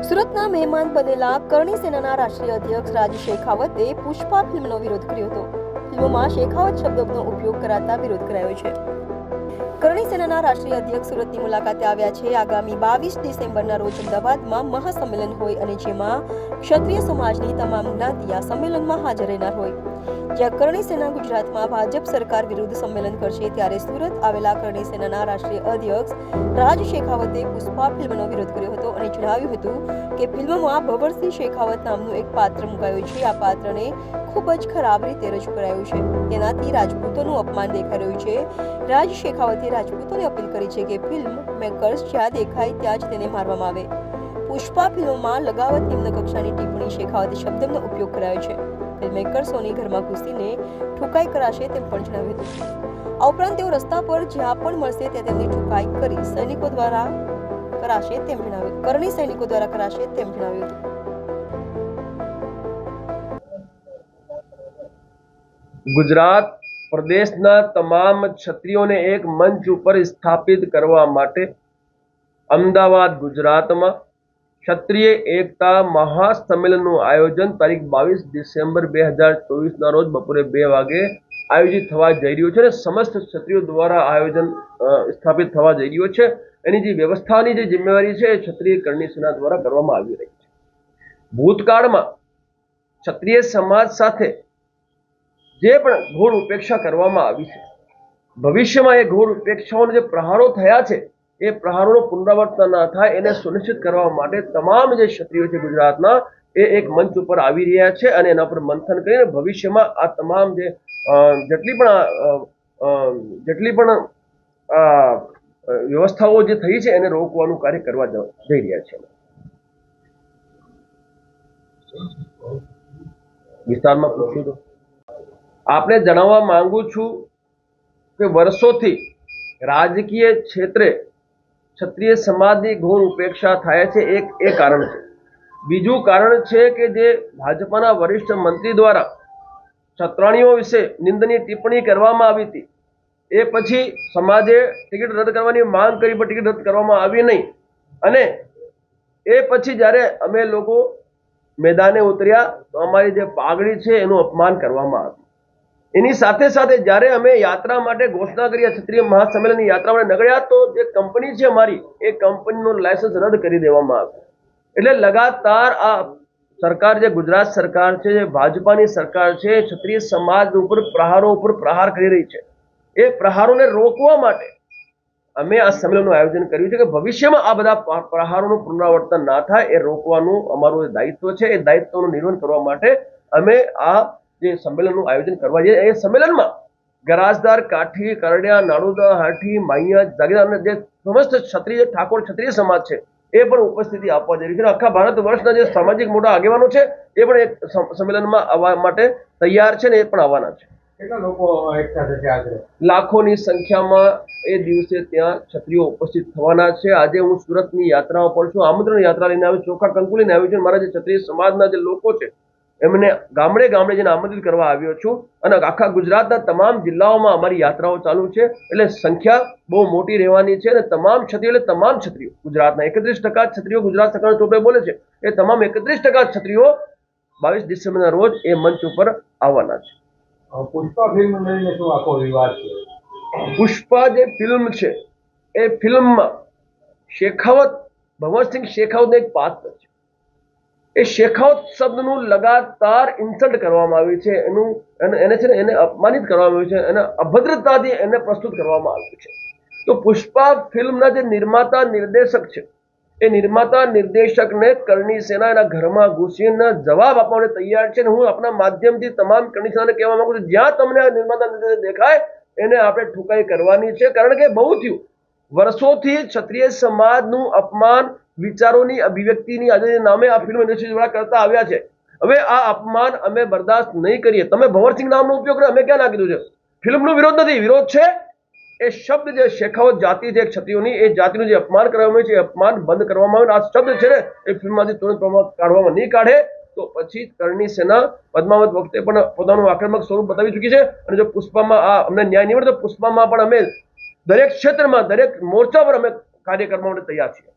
સુરતના મહેમાન બનેલા કરણી સેનાના રાષ્ટ્રીય અધ્યક્ષ રાજ શેખાવતે પુષ્પા ફિલ્મનો વિરોધ કર્યો હતો. ફિલ્મમાં શેખાવત શબ્દનો ઉપયોગ કરાતા વિરોધ કરાયો છે. કરણી સેનાના રાષ્ટ્રીય અધ્યક્ષ સુરતની મુલાકાતે આવ્યા છે. આગામી 22 ડિસેમ્બરના રોજ અમદાવાદમાં મહાસંમેલન હોય અને જેમાં ક્ષત્રિય સમાજની તમામ જ્ઞાતિ આ સંમેલનમાં હાજર રહેનાર હોય. જ્યાં કરણી સેના ગુજરાતમાં ભાજપ સરકાર વિરુદ્ધ સંમેલન કરશે ત્યારે સુરત આવેલા કરણી સેનાના રાષ્ટ્રીય અધ્યક્ષ રાજ શેખાવતે પુષ્પા ફિલ્મનો વિરોધ કર્યો હતો અને જણાવ્યું હતું કે ફિલ્મમાં ભવરસિંહ શેખાવત નામનું એક પાત્ર મુકાયું છે. આ પાત્રને ખૂબ જ ખરાબ રીતે રજૂ કરાયું છે. તેનાથી રાજપૂતોનું અપમાન દેખાઈ રહ્યું છે. રાજ શેખાવતે રાજપૂતોને અપીલ કરી છે કે ફિલ્મ મેકર્સ જ્યાં દેખાય ત્યાં જ તેને મારવામાં આવે. પુષ્પા ફિલ્મમાં લગાવત નિમ્ન કક્ષાની ટિપ્પણી શેખાવત શબ્દનો ઉપયોગ કરાયો છે. ફિલ્મ મેકર્સોની ઘરમાં ઘૂસીને ઠુકાઈ કરાશે તેમ પણ જણાવ્યું હતું. આ ઉપરાંત તેઓ રસ્તા પર જ્યાં પણ મળશે ત્યાં તેમની ઠુકાઈ કરી સૈનિકો દ્વારા કરાશે તેમ જણાવ્યું. કરણી સૈનિકો દ્વારા કરાશે તેમ જણાવ્યું હતું. ગુજરાત પ્રદેશના તમામ ક્ષત્રિયોને એક મંચ ઉપર સ્થાપિત કરવા માટે અમદાવાદ ગુજરાતમાં ક્ષત્રિય એકતા મહાસંમેલનનું આયોજન તારીખ 22 ડિસેમ્બર 2024ના રોજ બપોરે 2 વાગે આયોજિત થવા જઈ રહ્યું છે અને સમસ્ત ક્ષત્રિયો દ્વારા આયોજન સ્થાપિત થવા જઈ રહ્યું છે. એની જે વ્યવસ્થાની જે જિમ્મેવારી છે એ ક્ષત્રિય કરણી સેના દ્વારા કરવામાં આવી રહી છે. ભૂતકાળમાં ક્ષત્રિય સમાજ સાથે જે પણ ઘોર ઉપેક્ષા કરવામાં આવી છે, ભવિષ્યમાં એ ઘોર ઉપેક્ષાઓને જે પ્રહારો થયા છે એ પ્રહારોનું પુનરાવર્તન ના થાય એને સુનિશ્ચિત કરવા માટે તમામ જે ક્ષત્રિયો છે ગુજરાતના એ એક મંચ ઉપર આવી રહ્યા છે અને એના પર મંથન કરીને ભવિષ્યમાં આ તમામ જે જેટલી પણ વ્યવસ્થાઓ જે થઈ છે એને રોકવાનું કાર્ય કરવા જઈ રહ્યા છે. વિસ્તારમાં પૂછ્યું તો આપને જણાવવા માંગુ છું કે વર્ષોથી રાજકીય ક્ષેત્રે ક્ષત્રિય સમાજની ઘોર ઉપેક્ષા થાય છે. એક એ કારણ છે. બીજું કારણ છે કે જે ભાજપના વરિષ્ઠ મંત્રી દ્વારા ક્ષત્રાણીઓ વિશે નિંદનીય ટિપ્પણી કરવામાં આવી હતી એ પછી સમાજે ટિકિટ રદ કરવાની માંગ કરી પણ ટિકિટ રદ કરવામાં આવી નહીં અને એ પછી જ્યારે અમે લોકો મેદાને ઉતર્યા તો અમારી જે પાઘડી છે એનું અપમાન કરવામાં આવ્યું. એની સાથે સાથે જ્યારે અમે યાત્રા માટે ઘોષણા કરી ક્ષત્રિય મહાસંમેલનની યાત્રા માટે નીકળ્યા તો જે કંપની છે અમારી એ કંપનીનું લાયસન્સ રદ કરી દેવામાં આવ્યું. એટલે લગાતાર આ સરકાર જે ગુજરાત સરકાર છે, જે ભાજપાની સરકાર છે, ક્ષત્રિય સમાજ ઉપર પ્રહાર કરી રહી છે. એ પ્રહારોને રોકવા માટે અમે આ સંમેલનનું આયોજન કર્યું છે કે ભવિષ્યમાં આ બધા પ્રહારોનું પુનરાવર્તન ના થાય એ રોકવાનું અમારું દાયિત્વ છે. એ દાયિત્વનું નિર્વહન કરવા માટે અમે આ જે સંમેલનનું આયોજન કરવા જઈએ. એ સંમેલનમાં ગરાસદાર, કાઠી, કરડિયા, નાડુદા, હાથી, માઈયા, જાગીરદાર અને જે સમસ્ત ક્ષત્રિય ઠાકોર ક્ષત્રિય સમાજ છે એ પણ ઉપસ્થિતિ આપવા જઈ રહી છે. આખા ભારત વર્ષના જે સામાજિક મોટા આગેવાનો છે એ પણ એક સંમેલનમાં આવવા માટે તૈયાર છે ને એ પણ આવવાના છે. કેટલા લોકો એકઠા થશે આજે? લાખોની સંખ્યામાં એ દિવસે ત્યાં ક્ષત્રિયો ઉપસ્થિત થવાના છે. આજે હું સુરતની યાત્રાઓ પર છું, આમંત્રણ યાત્રા લઈને આવ્યો, ચોખા કંકુ લઈને આવ્યો છું. મારા જે ક્ષત્રિય સમાજના જે લોકો છે એમને ગામડે ગામડે જઈને આમંત્રિત કરવા આવ્યો છું અને આખા ગુજરાતના તમામ જિલ્લાઓમાં અમારી યાત્રાઓ ચાલુ છે. એટલે સંખ્યા બહુ મોટી રહેવાની છે અને તમામ ક્ષત્રિયો એટલે તમામ ક્ષત્રિયો ગુજરાતના 31% ક્ષત્રિયો ગુજરાત સરકાર ચોપડે બોલે છે એ તમામ 31% ક્ષત્રિયો 22 ડિસેમ્બરના રોજ એ મંચ ઉપર આવવાના છે. પુષ્પા ફિલ્મ લઈને શું આખો વિવાદ છે? પુષ્પા જે ફિલ્મ છે એ ફિલ્મમાં શેખાવત, ભવરસિંહ શેખાવત એક પાત્ર છે. એ શેખાવત શબ્દનું લગાતાર ઇન્સલ્ટ કરવામાં આવ્યું છે, એને અપમાનિત કરવામાં આવ્યું છે, એને અભદ્રતાથી એને પ્રસ્તુત કરવામાં આવ્યું છે. તો પુષ્પા ફિલ્મના જે નિર્માતા નિર્દેશક છે એ નિર્માતા નિર્દેશકને કરણી સેના એના ઘરમાં ઘૂસીને જવાબ આપવા માટે તૈયાર છે. હું આપણા માધ્યમથી તમામ કરણી સેનાને કહેવા માંગુ છું, જ્યાં તમને નિર્માતા નિર્દેશક દેખાય એને આપણે ઠુકાઈ કરવાની છે. કારણ કે બહુ થયું, વર્ષોથી ક્ષત્રિય સમાજનું અપમાન, વિચારોની અભિવ્યક્તિની આઝાદી નામે આ ફિલ્મ ઇન્ડસ્ટ્રી દ્વારા કરતા આવ્યા છે. હવે આ અપમાન અમે બરદાસ્ત નહીં કરીએ. તમે ભવરસિંહ નામનો ઉપયોગ કર્યો, અમે ક્યાં ના કીધું છે? ફિલ્મનો વિરોધ નથી, વિરોધ છે એ શબ્દ જે શેખાવત જાતિ છે ક્ષત્રિયોની, એ જાતિનું જે અપમાન કરવામાં આવ્યું છે એ અપમાન બંધ કરવામાં આવે. આ શબ્દ છે ને એ ફિલ્મમાંથી તુરંત કાઢવામાં નહીં કાઢે તો પછી કરણી સેના પદ્માવત વખતે પણ પોતાનું આક્રમક સ્વરૂપ બતાવી ચૂકી છે અને જો પુષ્પામાં આ અમને ન્યાય નહીં મળે તો પુષ્પામાં પણ અમે દરેક ક્ષેત્રમાં, દરેક મોરચા પર અમે કાર્ય કરવા માટે તૈયાર છીએ.